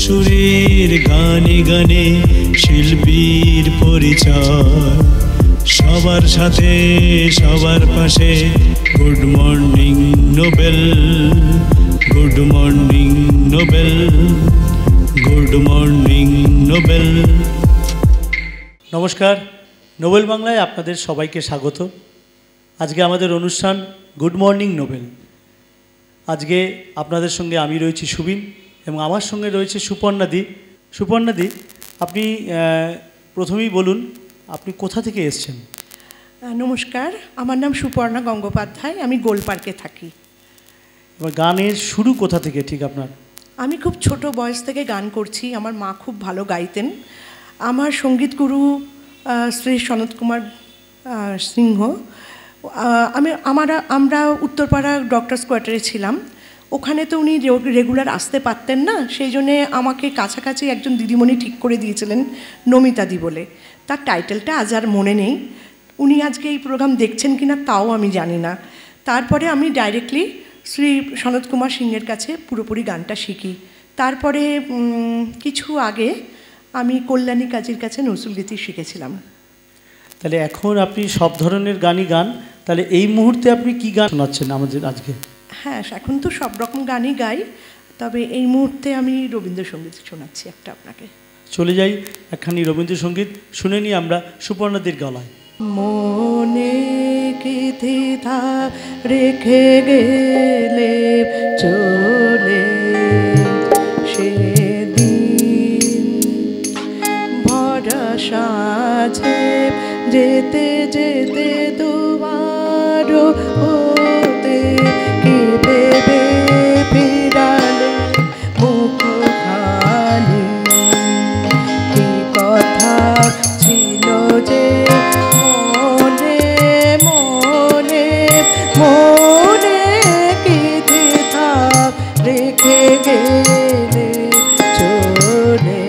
সুরের গানে গানে শিল্পীর পরিচয়, সবার সাথে সবার পাশে। Good morning Nobel, good morning Nobel, good morning Nobel. নমস্কার, নোবেল বাংলায় আপনাদের সবাইকে স্বাগত। আজকে আমাদের অনুষ্ঠান গুড মর্নিং নোবেল। আজকে আপনাদের সঙ্গে আমি রয়েছি সুবিন এবং আমার সঙ্গে রয়েছে সুপর্ণাদি। সুপর্ণাদি, আপনি প্রথমেই বলুন আপনি কোথা থেকে এসছেন? নমস্কার, আমার নাম সুপর্ণা গঙ্গোপাধ্যায়, আমি গোলপার্কে থাকি। এবার গানের শুরু কোথা থেকে ঠিক আপনার? আমি খুব ছোট বয়স থেকে গান করছি। আমার মা খুব ভালো গাইতেন। আমার সঙ্গীত গুরু শ্রী সনত কুমার সিংহ। আমরা উত্তরপাড়া ডক্টরস কোয়ার্টারে ছিলাম। ওখানে তো উনি রেগুলার আসতে পারতেন না, সেই জন্যে আমাকে কাছাকাছি একজন দিদিমণি ঠিক করে দিয়েছিলেন, নমিতাদি বলে। তার টাইটেলটা আজ আর মনে নেই। উনি আজকে এই প্রোগ্রাম দেখছেন কিনা তাও আমি জানি না। তারপরে আমি ডাইরেক্টলি শ্রী সনত কুমার সিংহের কাছে পুরোপুরি গানটা শিখি। তারপরে কিছু আগে আমি কল্যাণী কাজীর কাছে নজরুলগীতি শিখেছিলাম। তাহলে এখন আপনি সব ধরনের গানই গান। তাহলে এই মুহূর্তে আপনি কি গান শোনাচ্ছেন আমাদের আজকে? হ্যাঁ, এখন তো সব রকম গানই গাই, তবে এই মুহূর্তে আমি রবীন্দ্রসঙ্গীত শোনাচ্ছি একটা আপনাকে। চলে যাই একখানি রবীন্দ্রসঙ্গীত শুনে নিই আমরা সুপর্ণাদির গলায়। মনে কি দ্বিধা রেখে গেলে চলে সেদিন, ভরা সাজে যেতে যেতে দুবার হতে কি ভেবে ফিরালে মুখখানি, কি কথা ছিল যে মনে মনে মনে, কি দ্বিধা রেখে গেলে চলে।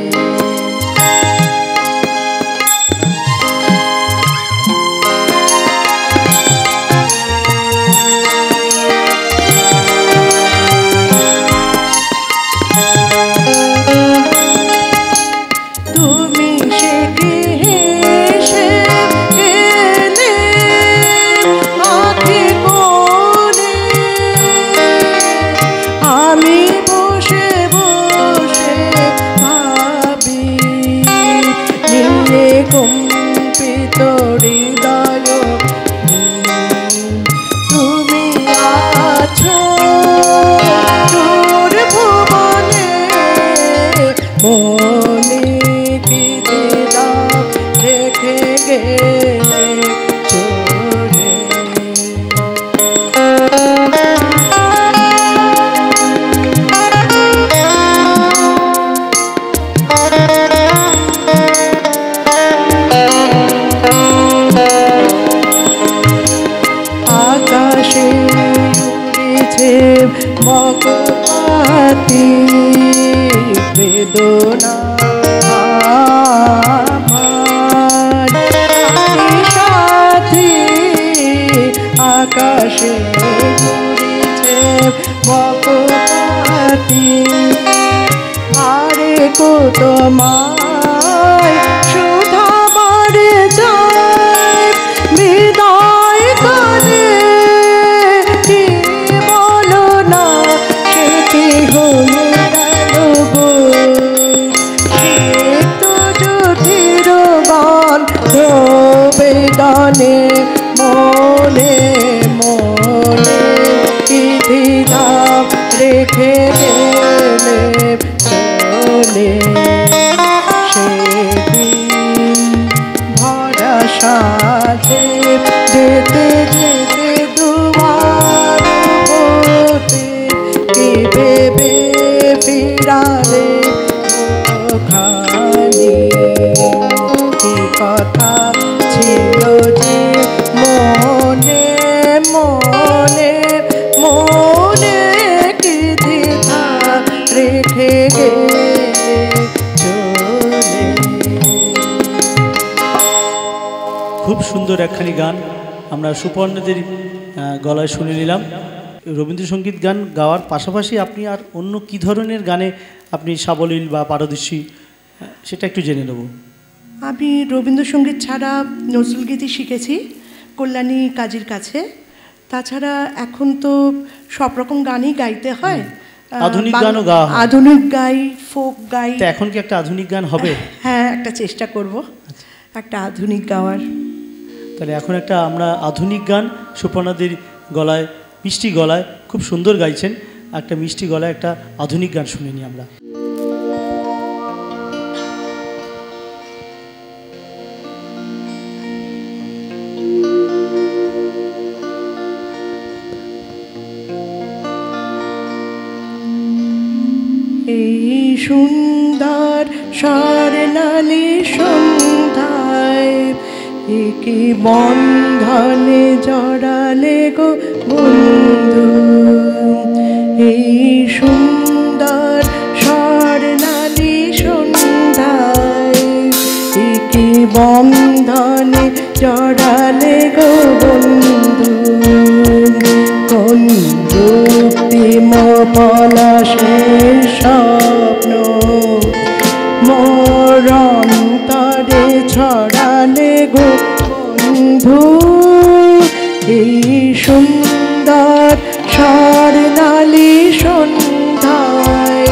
মকপাতি বেদনা আমার সাথী, আকাশে ঘুরেছে মকপাতি, আরে কত মায় সুধা বাড়ে যায় বিদায় করে, কি বলো না সেটি হয়ে গেল গো, সে তো যুধির গান বেদনে মনে মনে, কি দ্বিধা রেখে গেলে চলে সেদিন, ভরা সাজে যেতে যেতে দুবার হতে কি ভেবে ফিরালে ওখানে, কি কথা ছিল যে মনে মনে মনে, কি দ্বিধা রেখে গেলে চলে। খুব সুন্দর একখানি গান আমরা সুপর্ণাদির গলায় শুনে নিলাম। রবীন্দ্রসঙ্গীত গান গাওয়ার পাশাপাশি আপনি আর অন্য কী ধরনের গানে আপনি সাবলীল বা পারদর্শী, সেটা একটু জেনে নেব। আমি রবীন্দ্রসঙ্গীত ছাড়া নজরুলগীতি শিখেছি কল্যাণী কাজীর কাছে। তাছাড়া এখন তো সব রকম গানই গাইতে হয়, আধুনিক গানও গাওয়া হয়। আধুনিক গাই, ফোক গাই। এখন কি একটা আধুনিক গান হবে? হ্যাঁ, একটা চেষ্টা করব একটা আধুনিক গাওয়ার। তাহলে এখন একটা আমরা আধুনিক গান সুপর্ণাদের গলায়, মিষ্টি গলায়, খুব সুন্দর গাইছেন, একটা মিষ্টি গলায় একটা আধুনিক গান শুনে নিই আমরা। এই সুন্দর স্বর্ণালী সন্ধ্যায় একে বন্ধনে জড়ালে গো বন্ধু। এই সুন্দর স্বর্ণালী সন্ধ্যায় একে বন্ধনে জড়ালে গো বন্ধু। কোন রক্তিম পলাশের স্বপ্ন মোর অন্তরে ছড়ালে গো বন্ধু। এই সুন্দর স্বর্ণালী সন্ধ্যায়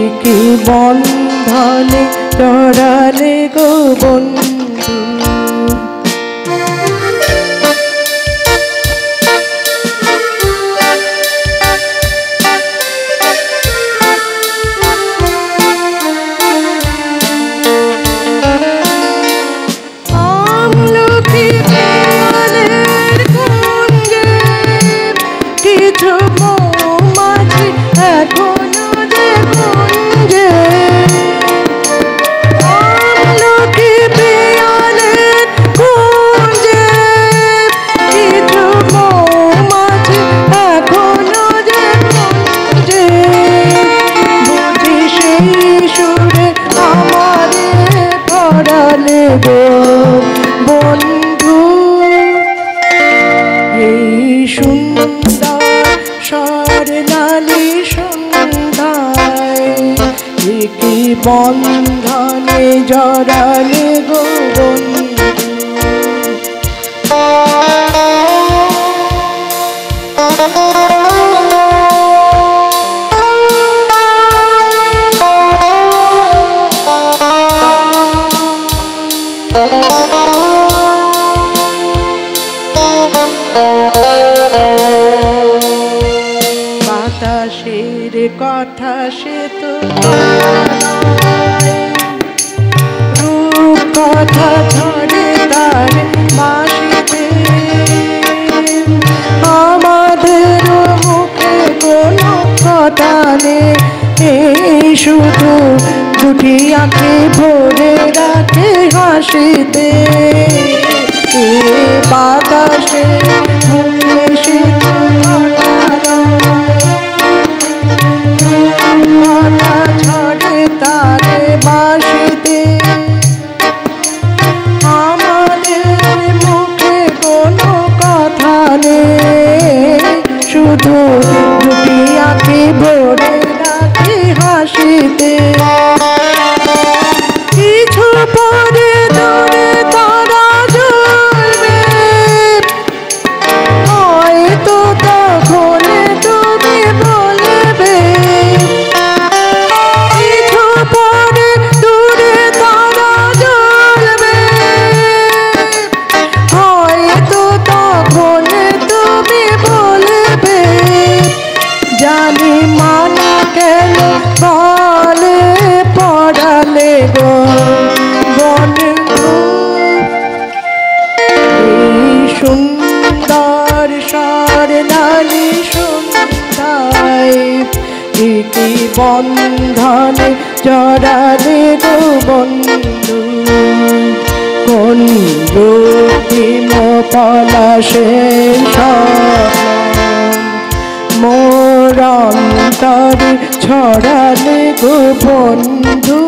একে বন্ধনে জড়ালে গো বন্ধু। বন্ধু এই সুন্দর স্বর্ণালী সন্ধ্যায় একে বন্ধনে জড়ালে গো বন্ধু। বাতাসের কথা সে তো রূপ কথা ঝরে তার মাসিতে আমাদের মুখে কোনো কথা নেই। এই শুধু দুটি আঁখে ভরে রাখে হাসিতে। বাতাসে মুখে সে কথা ছড়ে তারে বাসিতে আমাদের মুখে কোনো কথা নেই। শুধু দুটি আঁখে ভরে রাখে হাসিতে। কিছু পরে দূরে তারা জ্বলবে হয়তো তখন তুমি বলবে। কিছু পরে দূরে তারা জ্বলবে হয়তো তখন তুমি বলবে। জানি মানা কেন বলে পড়ালে গো বন্ধু। এই সুন্দর স্বর্ণালী সন্ধ্যায় একে বন্ধনে জড়ালে গো বন্ধু। কোন রক্তিম পলাশের স্বপ্ন মোর অন্তরে ছড়ালে গো বন্ধু।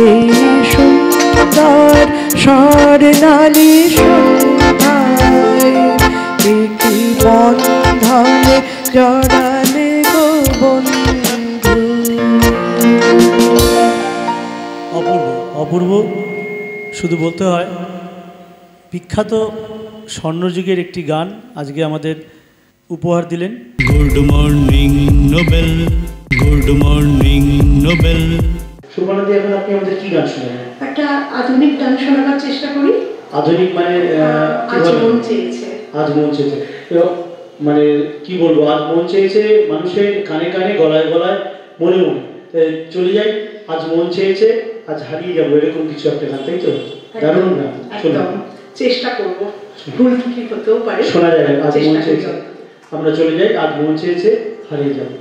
এই সুন্দর স্বর্ণালী সন্ধ্যায় একে বন্ধনে জড়ালে গো বন্ধু। অপূর্ব অপূর্ব, শুধু বলতে হয় বিখ্যাত স্বর্ণযুগের একটি গান আজকে আমাদের উপহার দিলেন। Good morning Nobel, good morning Nobel. সুপর্ণাদি, এখন আপনি আমাদের কি গান শোনাবেন? একটা আধুনিক গান শোনাবার চেষ্টা করি। আধুনিক মানে আজ মন চেয়েছে। আজ মন চেয়েছে মানে কি বলবো, আজ মন চেয়েছে মানুষের কানে কানে, গলায় গলায়, মনে মনে। চলে যাই, আজ মন চেয়েছে, আজ হারিয়ে যাবো, এরকম কিছু একটা গান, তাই তো? দারুণ গান, একদম চেষ্টা করব, ভুল ত্রুটি হতেও পারে। শোনা যায় আজ মন চেয়েছে। আমরা চলে যাই, আজ মন চেয়েছে, হারিয়ে যাবো।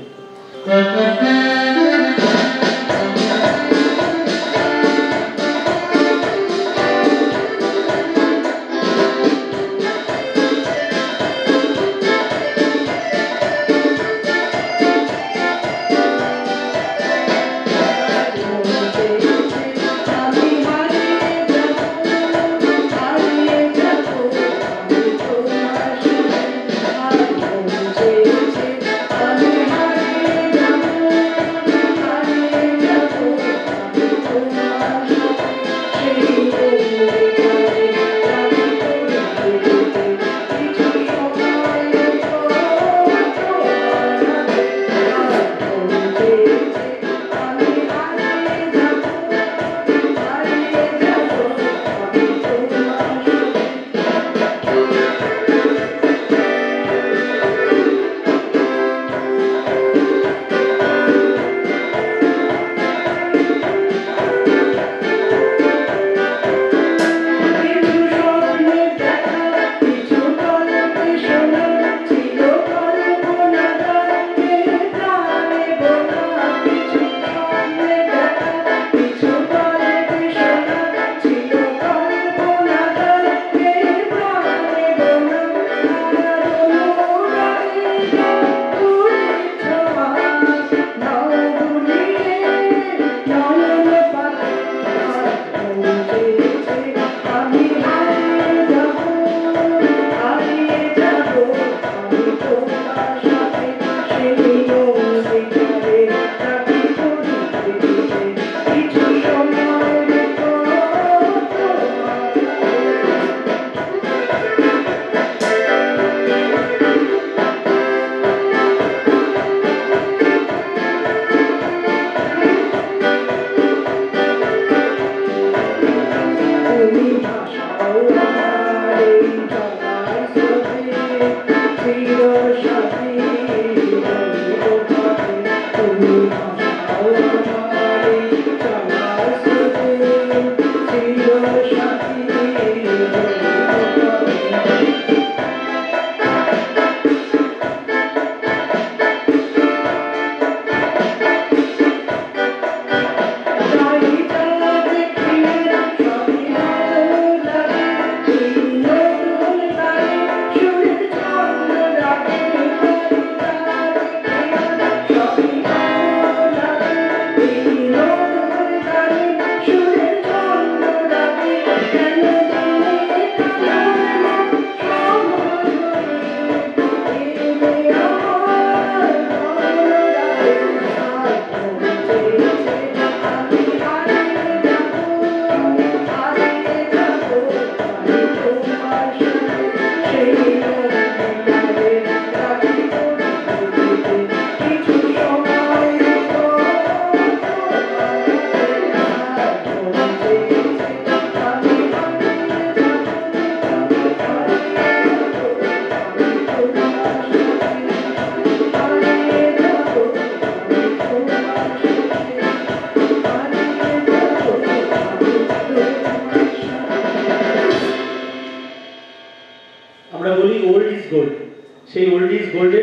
সেই ওল্ড ইজ গোল্ডে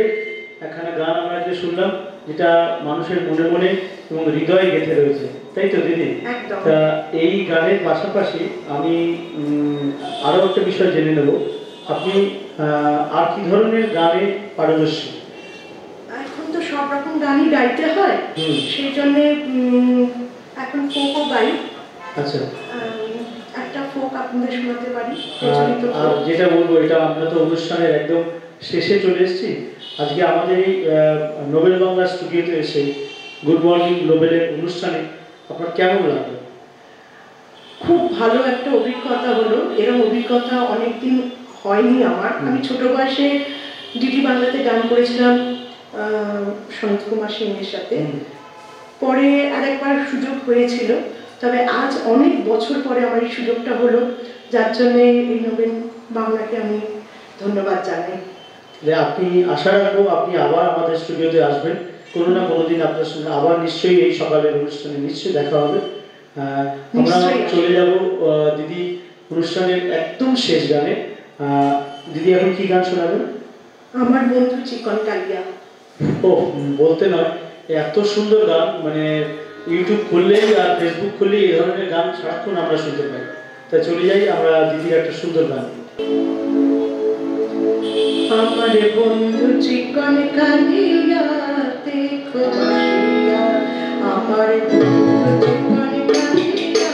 একখানা গান আমরা যে শুনলাম, যেটা মানুষের মনে মনে এবং হৃদয়ে গেঁথে রয়েছে, তাই তো দিদি? তা এই গানের পাশাপাশি আমি আরও একটা বিষয় জেনে নেব, আপনি আর কি ধরনের গানে পারদর্শী? এখন তো সব রকম গানই গাইতে হয়, সেই জন্যে এখন ফোকও গাই। আচ্ছা, একটা ফোক আপনাদের শোনাতে পারি। আর যেটা বলবো, এটা আমরা তো অনুষ্ঠানের একদম শেষে চলে এসেছি, আজকে আমাদের এই নোবেল বাংলা স্টুডিওতে এসে গুড মর্নিং নোবেলের অনুষ্ঠানে আপনার কেমন লাগলো? খুব ভালো একটা অভিজ্ঞতা হলো। এরকম অভিজ্ঞতা অনেকদিন হয়নি আমার। আমি ছোট বয়সে ডিডি বাংলাতে গান করেছিলাম সন্ত কুমার সিংয়ের সাথে। পরে আরেকবার সুযোগ হয়েছিল, তবে আজ অনেক বছর পরে আমার এই সুযোগটা হলো, যার জন্যে এই নোবেল বাংলাকে আমি ধন্যবাদ জানাই। যে আপনি আশা রাখবো আপনি আবার আমাদের স্টুডিওতে আসবেন, কোনো না কোনো দিন আপনার সঙ্গে আবার নিশ্চয়ই এই সকালের অনুষ্ঠানে নিশ্চয়ই দেখা হবে। আমরা চলে যাব দিদি অনুষ্ঠানের একদম শেষ গানে। দিদি এখন কি গান শোনাবেন? আমার বন্ধু চিকন কালিয়া। ও বলতে নয়, এত সুন্দর গান, মানে ইউটিউব খুললেই আর ফেসবুক খুললেই এই ধরনের গান সারাক্ষণ আমরা শুনতে পাই। তাই চলে যাই আমরা দিদির একটা সুন্দর গান। আমার বন্ধু চিকন কালিয়া দেখো বসিয়া, আমার বন্ধু চিকন কালিয়া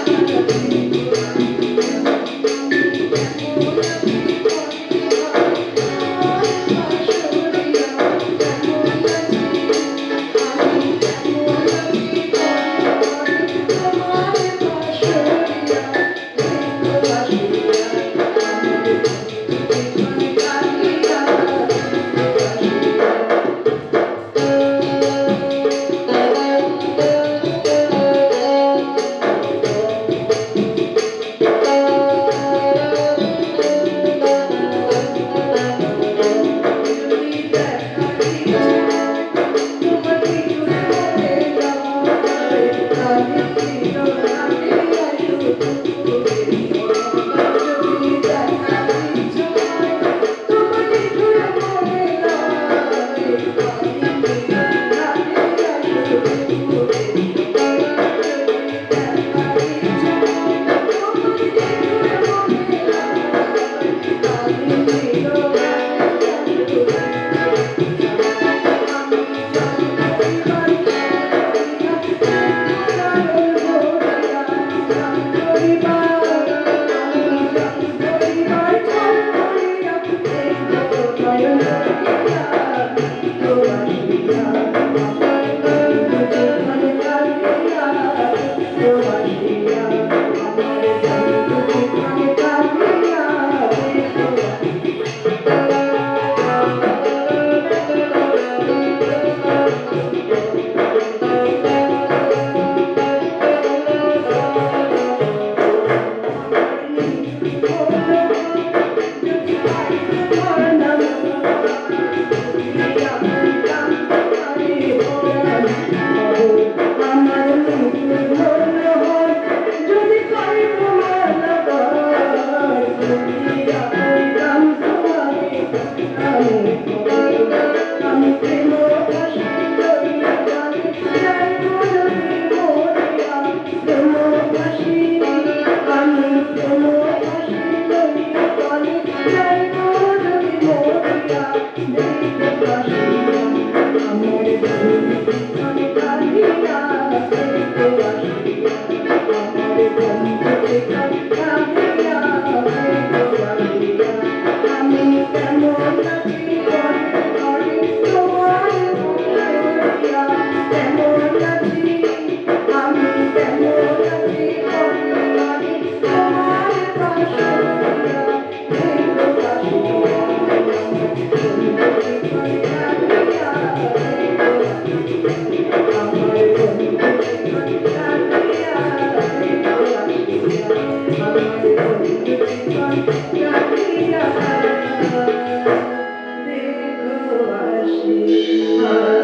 Hare